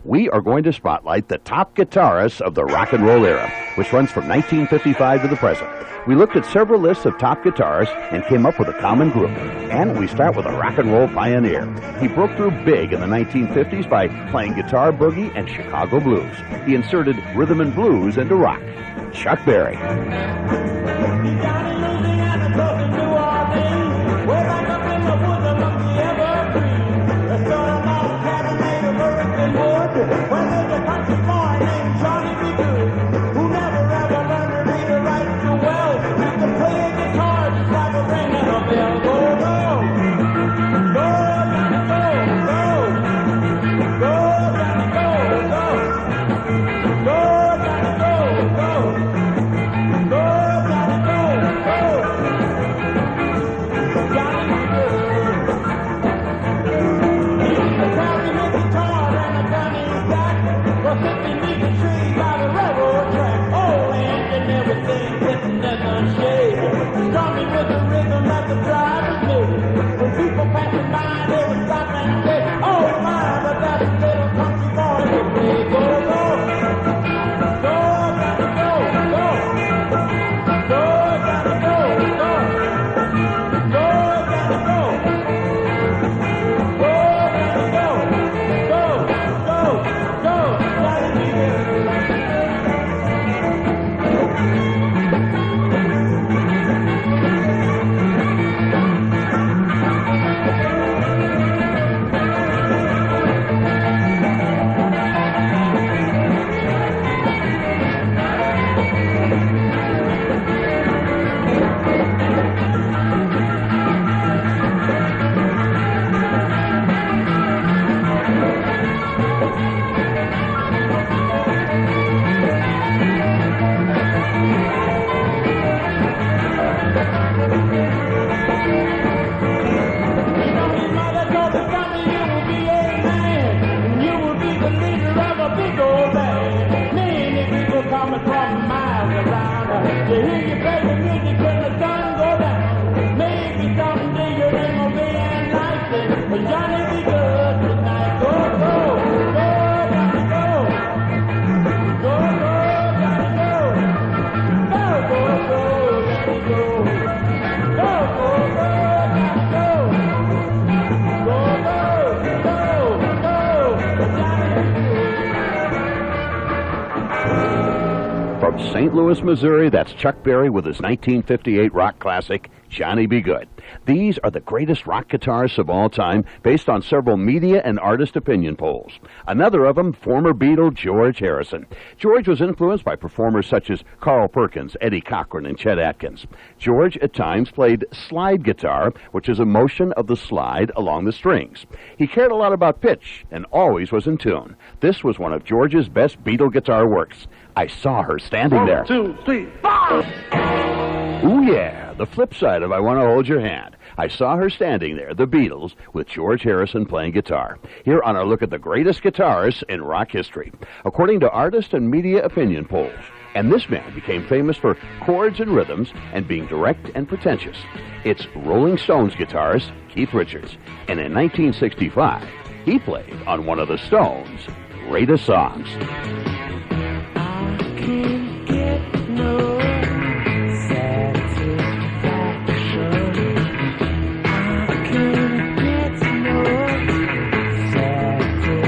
we are going to spotlight the top guitarists of the rock and roll era, which runs from 1955 to the present. We looked at several lists of top guitarists and came up with a common group. And we start with a rock and roll pioneer. He broke through big in the 1950s by playing guitar boogie and Chicago blues. He inserted rhythm and blues into rock. Chuck Berry. From St. Louis, Missouri, that's Chuck Berry with his 1958 rock classic, Johnny Be Good. These are the greatest rock guitarists of all time, based on several media and artist opinion polls. Another of them, former Beatle George Harrison. George was influenced by performers such as Carl Perkins, Eddie Cochran, and Chet Atkins. George at times played slide guitar, which is a motion of the slide along the strings. He cared a lot about pitch and always was in tune. This was one of George's best Beatle guitar works. I saw her standing there. 1, 2, 3, 4! Ooh, yeah, the flip side of I Want to Hold Your Hand. I saw her standing there, the Beatles, with George Harrison playing guitar. Here on our look at the greatest guitarists in rock history, according to artist and media opinion polls. And this man became famous for chords and rhythms and being direct and pretentious. It's Rolling Stones guitarist Keith Richards. And in 1965, he played on one of the Stones' greatest songs. Can't get no satisfaction. I can't get no satisfaction.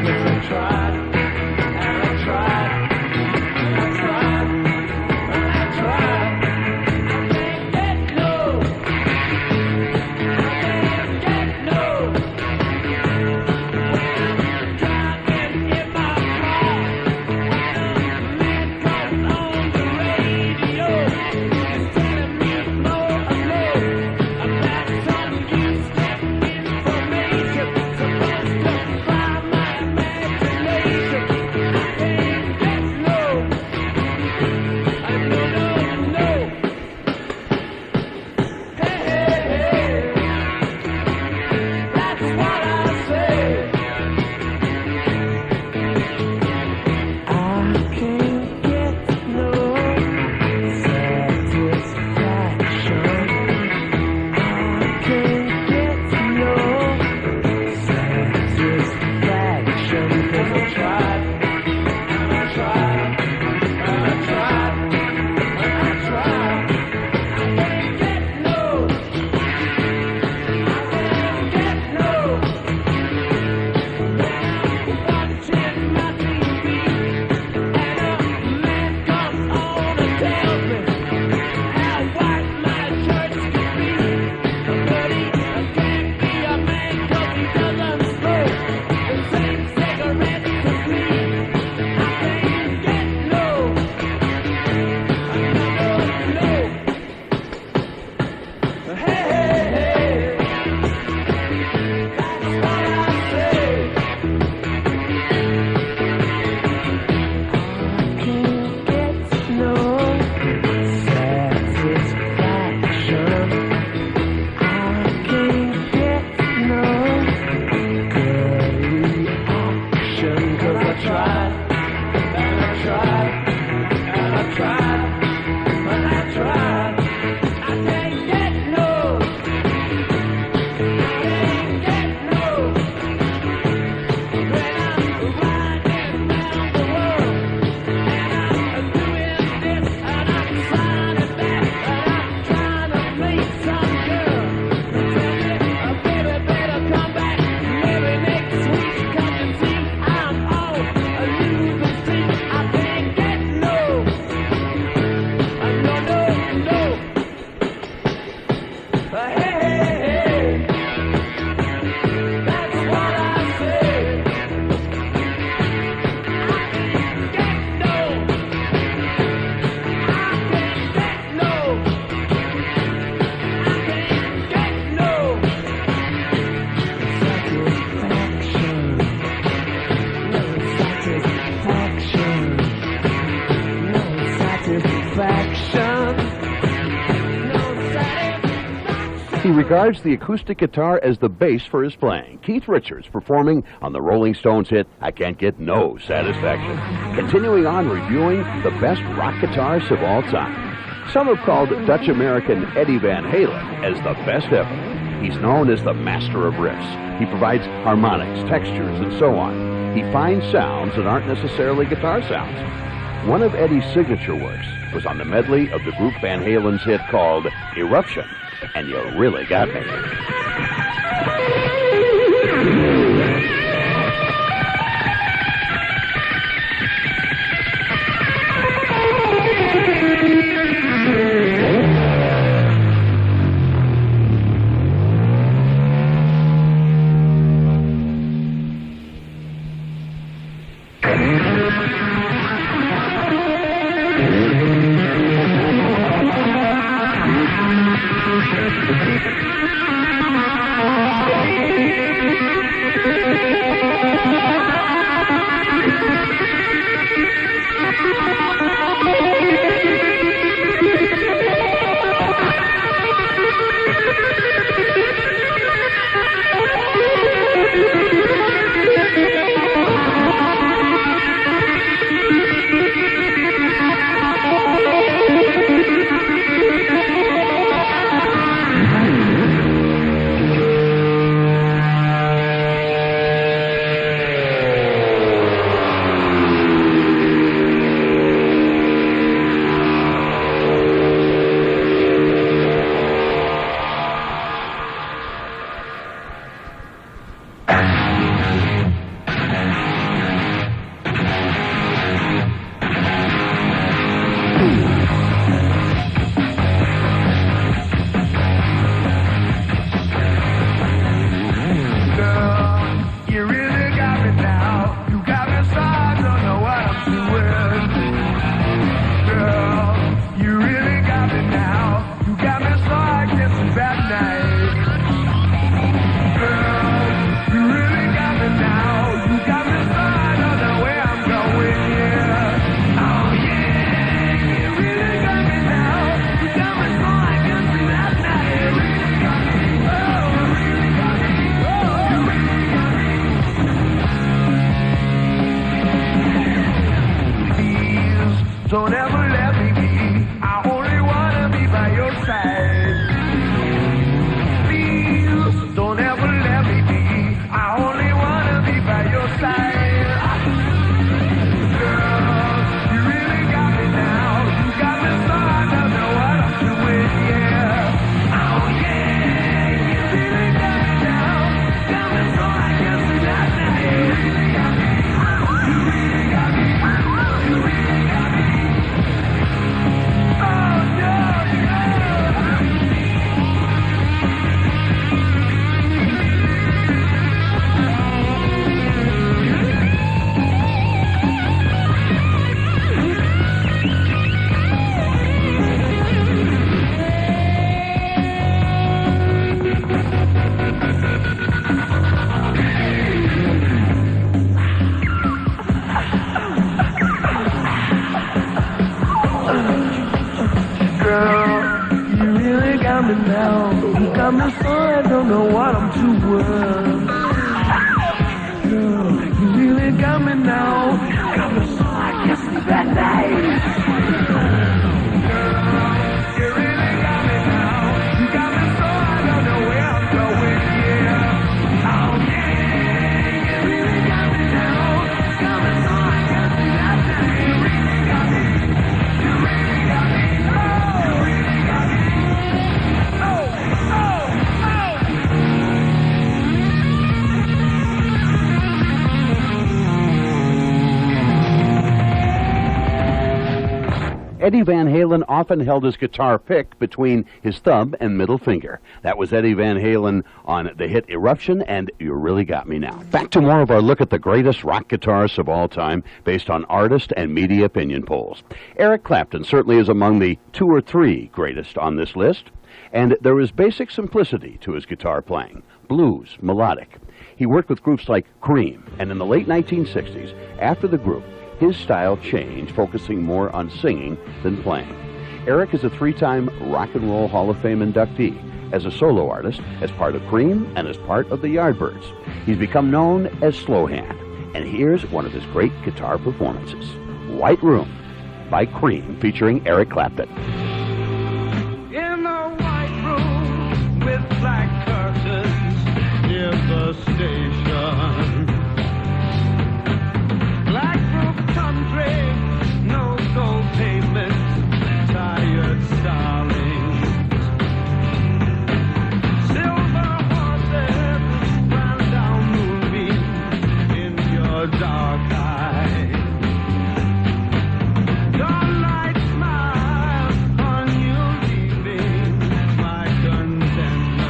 'Cause I tried, and I tried, and I tried, and I tried. I can't get no. I can't get no. When I'm driving in my regards the acoustic guitar as the base for his playing. Keith Richards performing on the Rolling Stones hit, I Can't Get No Satisfaction. Continuing on reviewing the best rock guitarists of all time. Some have called Dutch-American Eddie Van Halen as the best ever. He's known as the master of riffs. He provides harmonics, textures, and so on. He finds sounds that aren't necessarily guitar sounds. One of Eddie's signature works was on the medley of the group Van Halen's hit called Eruption, and You Really Got Me. Don't ever let me be. I only wanna be by your side. Please, don't ever let me be. I only wanna be by your side. Girl, you really got me now. You got me so I don't know what I'm doing, yeah. Oh yeah, you really got me now. Got me so I can't see that night. You really got me. You really got me. You really got me. Now, you got me so I don't know what I'm doing. Girl, you really got me now. You got me so I can't sleep at night. Girl, you really got me now. You got me so I don't know where I'm going. Yeah. Oh yeah, you really got me now. You got me so I can't sleep at night. You really got me. You really got me. Oh, you really got me. Eddie Van Halen often held his guitar pick between his thumb and middle finger. That was Eddie Van Halen on the hit Eruption and You Really Got Me Now. Back to more of our look at the greatest rock guitarists of all time based on artist and media opinion polls. Eric Clapton certainly is among the 2 or 3 greatest on this list, and there is basic simplicity to his guitar playing. Blues, melodic. He worked with groups like Cream, and in the late 1960s, after the group, his style changed, focusing more on singing than playing. Eric is a 3-time Rock and Roll Hall of Fame inductee, as a solo artist, as part of Cream, and as part of the Yardbirds. He's become known as Slowhand, and here's one of his great guitar performances, White Room by Cream, featuring Eric Clapton. In a white room with black curtains near the station. Black roof country, no gold pavement, tired starlings. Silver horses ran down moonbeams in your dark eyes. Dawnlight smile on you, leaving my contentment.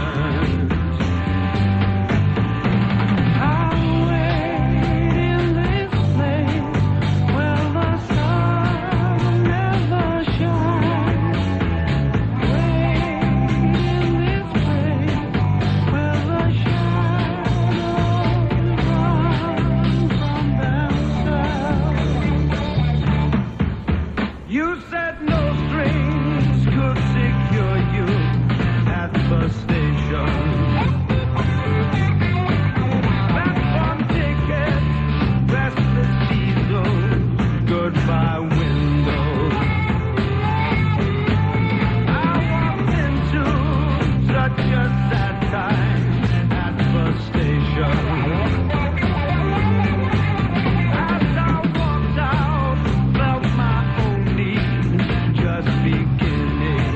I'll wait in this place where the sun never shines. Wait in this place where the shadows run from themselves. You said no strings could secure you at the station. Platform tickets, restless diesel, goodbye windows. I walked into such a sad time at the station. As I walked out, felt my own need just beginning.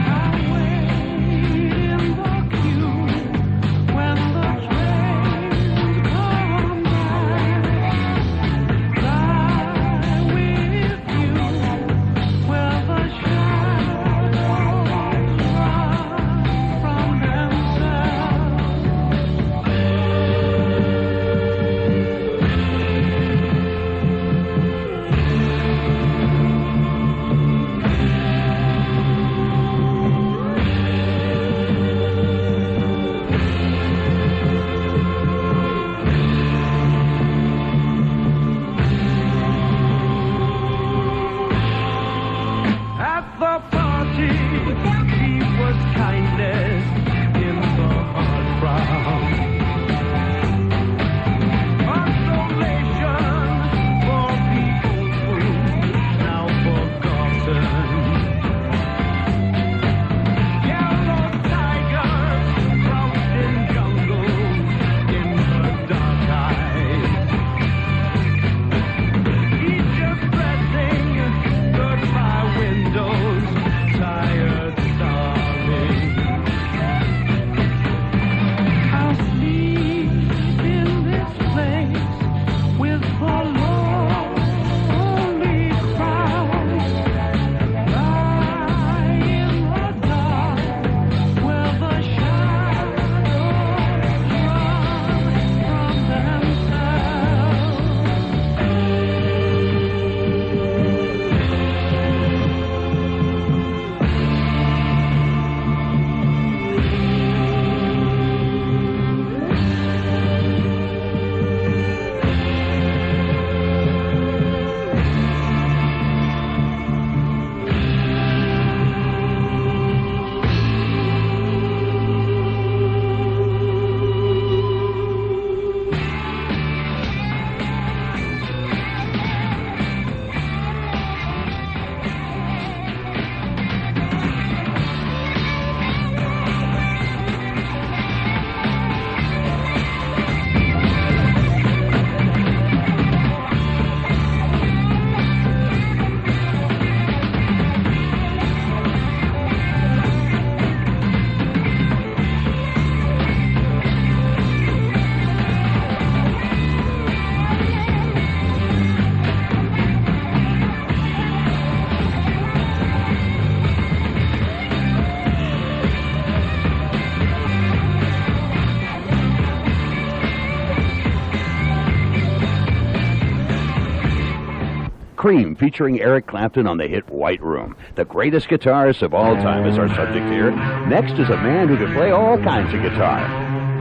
I wait in the queue when the trains come by. Lie with you where the shadows run from themselves. At the party, he was kindness in the hard crowd. Consolation for people who now forgotten. Yellow tigers crouched in jungles in the dark eyes. He's just pressing goodbye windows, tired starving. I'll sleep in this place with the lonely crowds. Lie in the dark where the shadows run from themselves. Cream, featuring Eric Clapton on the hit White Room. The greatest guitarist of all time is our subject here. Next is a man who can play all kinds of guitar.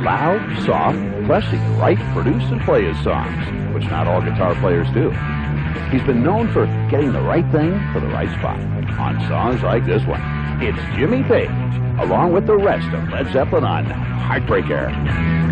Loud, soft, plus he can write, produce, and play his songs, which not all guitar players do. He's been known for getting the right thing for the right spot on songs like this one. it's Jimmy Page, along with the rest of Led Zeppelin on Heartbreaker.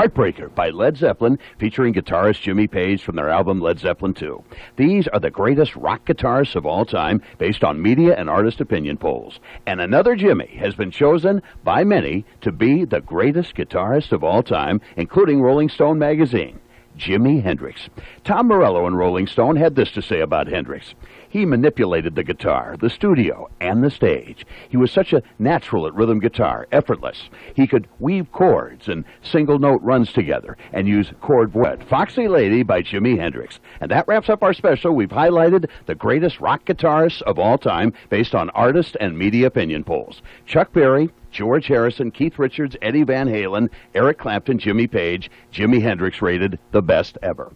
Heartbreaker by Led Zeppelin, featuring guitarist Jimmy Page from their album Led Zeppelin II. These are the greatest rock guitarists of all time, based on media and artist opinion polls. And another Jimmy has been chosen by many to be the greatest guitarist of all time, including Rolling Stone magazine. Jimi Hendrix. Tom Morello in Rolling Stone had this to say about Hendrix. He manipulated the guitar, the studio, and the stage. He was such a natural at rhythm guitar, effortless. He could weave chords and single-note runs together and use chord void. Foxy Lady by Jimi Hendrix. And that wraps up our special. We've highlighted the greatest rock guitarists of all time based on artist and media opinion polls. Chuck Berry, George Harrison, Keith Richards, Eddie Van Halen, Eric Clapton, Jimmy Page, Jimi Hendrix rated the best ever.